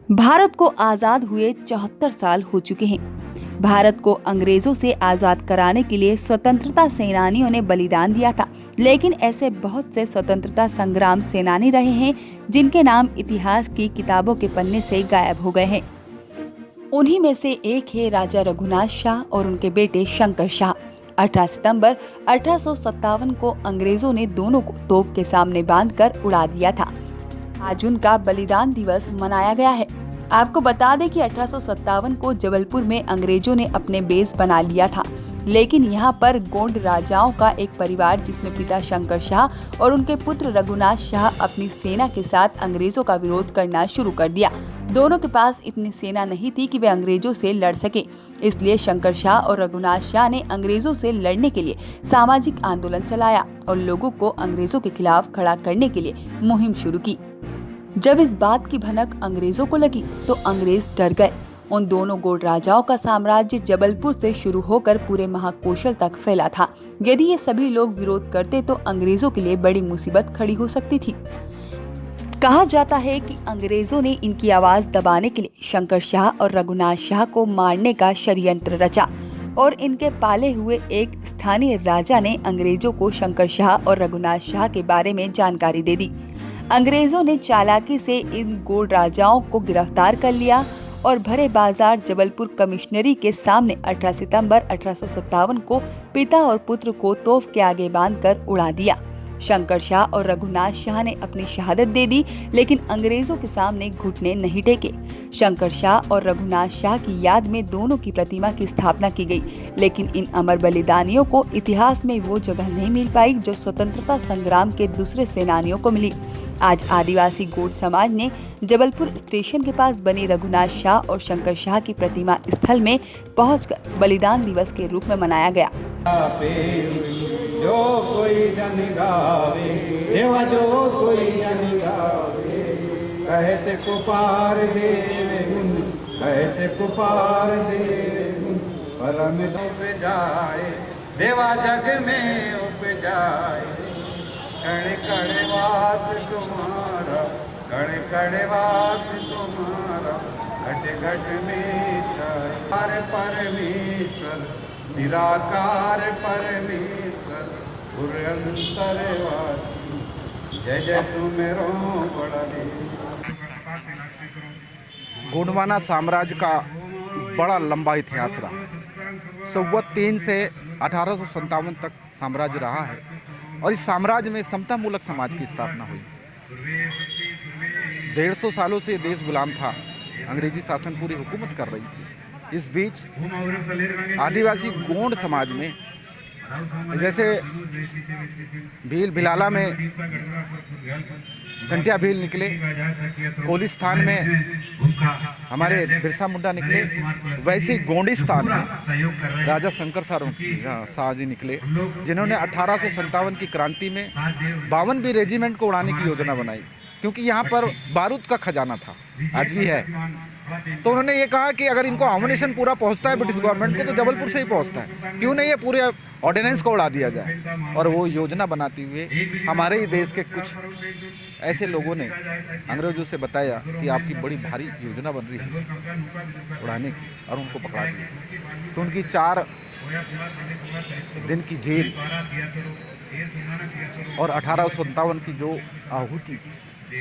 भारत को आजाद हुए 74 साल हो चुके हैं। भारत को अंग्रेजों से आजाद कराने के लिए स्वतंत्रता सेनानियों ने बलिदान दिया था, लेकिन ऐसे बहुत से स्वतंत्रता संग्राम सेनानी रहे हैं जिनके नाम इतिहास की किताबों के पन्ने से गायब हो गए हैं। उन्हीं में से एक है राजा रघुनाथ शाह और उनके बेटे शंकर शाह। 18 सितंबर 1857 को अंग्रेजों ने दोनों को तोप के सामने बांधकर उड़ा दिया था। आज उनका बलिदान दिवस मनाया गया है। आपको बता दें कि 1857 को जबलपुर में अंग्रेजों ने अपने बेस बना लिया था, लेकिन यहाँ पर गोंड राजाओं का एक परिवार जिसमें पिता शंकर शाह और उनके पुत्र रघुनाथ शाह अपनी सेना के साथ अंग्रेजों का विरोध करना शुरू कर दिया। दोनों के पास इतनी सेना नहीं थी कि वे अंग्रेजों से लड़ सके, इसलिए शंकर शाह और रघुनाथ शाह ने अंग्रेजों से लड़ने के लिए सामाजिक आंदोलन चलाया और लोगों को अंग्रेजों के खिलाफ खड़ा करने के लिए मुहिम शुरू की। जब इस बात की भनक अंग्रेजों को लगी तो अंग्रेज डर गए। उन दोनों गोंड राजाओं का साम्राज्य जबलपुर से शुरू होकर पूरे महाकोशल तक फैला था। यदि ये सभी लोग विरोध करते तो अंग्रेजों के लिए बड़ी मुसीबत खड़ी हो सकती थी। कहा जाता है कि अंग्रेजों ने इनकी आवाज दबाने के लिए शंकर शाह और रघुनाथ शाह को मारने का षड्यंत्र रचा और इनके पाले हुए एक स्थानीय राजा ने अंग्रेजों को शंकर शाह और रघुनाथ शाह के बारे में जानकारी दे दी। अंग्रेजों ने चालाकी से इन गोंड राजाओं को गिरफ्तार कर लिया और भरे बाजार जबलपुर कमिश्नरी के सामने 18 सितंबर 1857 को पिता और पुत्र को तोप के आगे बांधकर उड़ा दिया। शंकर शाह और रघुनाथ शाह ने अपनी शहादत दे दी, लेकिन अंग्रेजों के सामने घुटने नहीं टेके। शंकर शाह और रघुनाथ शाह की याद में दोनों की प्रतिमा की स्थापना की गई, लेकिन इन अमर बलिदानियों को इतिहास में वो जगह नहीं मिल पाई जो स्वतंत्रता संग्राम के दूसरे सेनानियों को मिली। आज आदिवासी गोंड समाज ने जबलपुर स्टेशन के पास बनी रघुनाथ शाह और शंकर शाह की प्रतिमा स्थल में पहुंचकर बलिदान दिवस के रूप में मनाया गया। जो कोई जन गावे देवा जो कोई जन गावे कहते को पार देवे गुण कहते को पार देवे गुण परम उप जाए देवा जग में उप जाए कण कण वास तुम्हारा कण कण वास तुम्हारा घट घट में छाए परमेश्वर निराकार परमेश्वर गुरु अंतरवासी जय जय सुमेरो बड़े। गोंडवाना साम्राज्य का बड़ा लंबा इतिहास रहा। संवत 3 से 1857 तक साम्राज्य रहा है और इस साम्राज्य में समता मूलक समाज की स्थापना हुई। 150 सालों से देश गुलाम था, अंग्रेजी शासन पूरी हुकूमत कर रही थी। इस बीच आदिवासी गोंड समाज में जैसे भील भिलाला में डंटिया भील निकले, कोलिस्तान में हमारे बिरसा मुंडा निकले, वैसे ही गोंडिस्तान में राजा शंकर शाह जी निकले, जिन्होंने 1857 की क्रांति में 52वीं रेजिमेंट को उड़ाने की योजना बनाई, क्योंकि यहाँ पर बारूद का खजाना था, आज भी है। तो उन्होंने ये कहा कि अगर इनको एमुनिशन पूरा पहुंचता है ब्रिटिश गवर्नमेंट को तो जबलपुर से ही पहुंचता है, क्यों नहीं ये पूरे ऑर्डिनेंस को उड़ा दिया जाए। और वो योजना बनाते हुए हमारे ही देश के कुछ ऐसे लोगों ने अंग्रेजों से बताया कि आपकी बड़ी भारी योजना बन रही है उड़ाने की, और उनको पकड़ा दिया। तो उनकी 4 दिन की जेल और 1857 की जो आहुति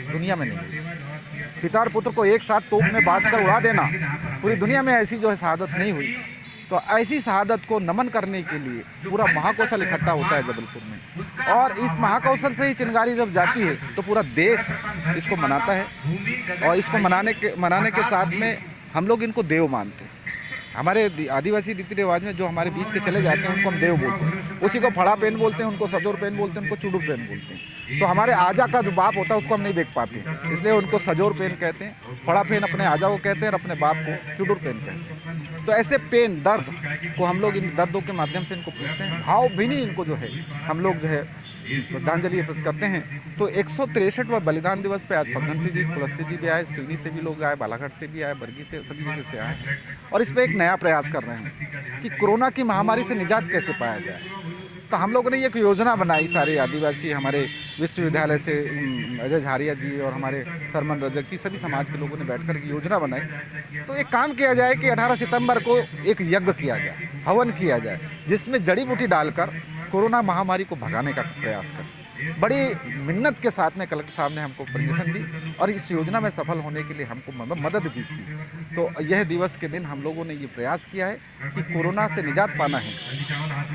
दुनिया में नहीं हुई। पिता और पुत्र को एक साथ तोप में बांधकर उड़ा देना, पूरी दुनिया में ऐसी जो है शहादत नहीं हुई। तो ऐसी शहादत को नमन करने के लिए पूरा महाकौशल इकट्ठा होता है जबलपुर में, और इस महाकौशल से ही चिंगारी जब जाती है तो पूरा देश इसको मनाता है। और इसको मनाने के साथ में हम लोग इनको देव मानते हैं। हमारे आदिवासी रीति रिवाज में जो हमारे बीच के चले जाते हैं उनको हम देव बोलते हैं। उसी को फड़ा पेन बोलते हैं, उनको सजोर पेन बोलते हैं, उनको चुडुर पेन बोलते हैं। तो हमारे आजा का जो बाप होता है उसको हम नहीं देख पाते, इसलिए उनको सजोर पेन कहते हैं। फड़ा पेन अपने आजा को कहते हैं और अपने बाप को चुडुर पेन कहते हैं। तो ऐसे पेन दर्द को हम लोग इन दर्दों के माध्यम से इनको पूछते हैं। भाव भी नहीं इनको जो है हम लोग जो है श्रद्धांजलि अर्पित करते हैं। तो 163वां बलिदान दिवस पे आज फग्गन सिंह जी, कुलस्ते जी भी आए, सिवनी से भी लोग आए, बालाघाट से भी आए, बरगी से, सभी जगह से आए हैं। और इस पे एक नया प्रयास कर रहे हैं कि कोरोना की महामारी से निजात कैसे पाया जाए। तो हम लोगों ने एक योजना बनाई, सारे आदिवासी हमारे विश्वविद्यालय से अजय झारिया जी और हमारे सरमन रजक जी, सभी समाज के लोगों ने बैठकर एक योजना बनाई। तो एक काम किया जाए कि 18 सितंबर को एक यज्ञ किया जाए, हवन किया जाए, जिसमें जड़ी बूटी डालकर कोरोना महामारी को भगाने का प्रयास करें। बड़ी मिन्नत के साथ में कलेक्टर साहब ने हमको परमिशन दी और इस योजना में सफल होने के लिए हमको मदद भी की। तो यह दिवस के दिन हम लोगों ने ये प्रयास किया है कि कोरोना से निजात पाना है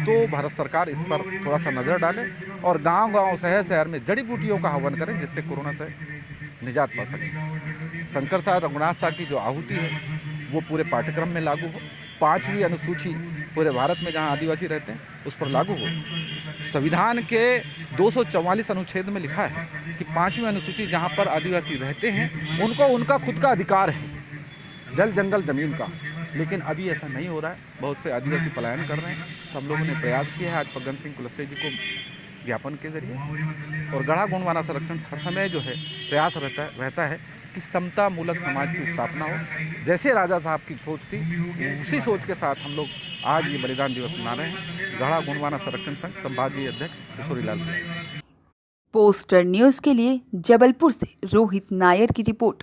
तो भारत सरकार इस पर थोड़ा सा नज़र डाले और गांव-गांव, शहर-शहर में जड़ी बूटियों का हवन करें, जिससे कोरोना से निजात पा सकें। शंकर साहब, रघुनाथ साहब की जो आहुति है वो पूरे पाठ्यक्रम में लागू हो। 5वीं अनुसूची पूरे भारत में जहां आदिवासी रहते हैं उस पर लागू हो। संविधान के 244 अनुच्छेद में लिखा है कि 5वीं अनुसूची जहां पर आदिवासी रहते हैं उनको उनका खुद का अधिकार है, जल जंगल जमीन का। लेकिन अभी ऐसा नहीं हो रहा है, बहुत से आदिवासी पलायन कर रहे हैं। तो हम लोगों ने प्रयास किया है आज फग्गन सिंह कुलस्ते जी को ज्ञापन के जरिए। और गढ़ा गोंडवाना संरक्षण हर समय जो है प्रयास रहता है कि समता मूलक समाज की स्थापना हो। जैसे राजा साहब की सोच थी, उसी सोच के साथ हम लोग आज ये बलिदान दिवस मना रहे हैं। गढ़ा गोंडवाना संरक्षण संघ संभागीय अध्यक्ष किशोरीलाल। पोस्टर न्यूज के लिए जबलपुर से रोहित नायर की रिपोर्ट।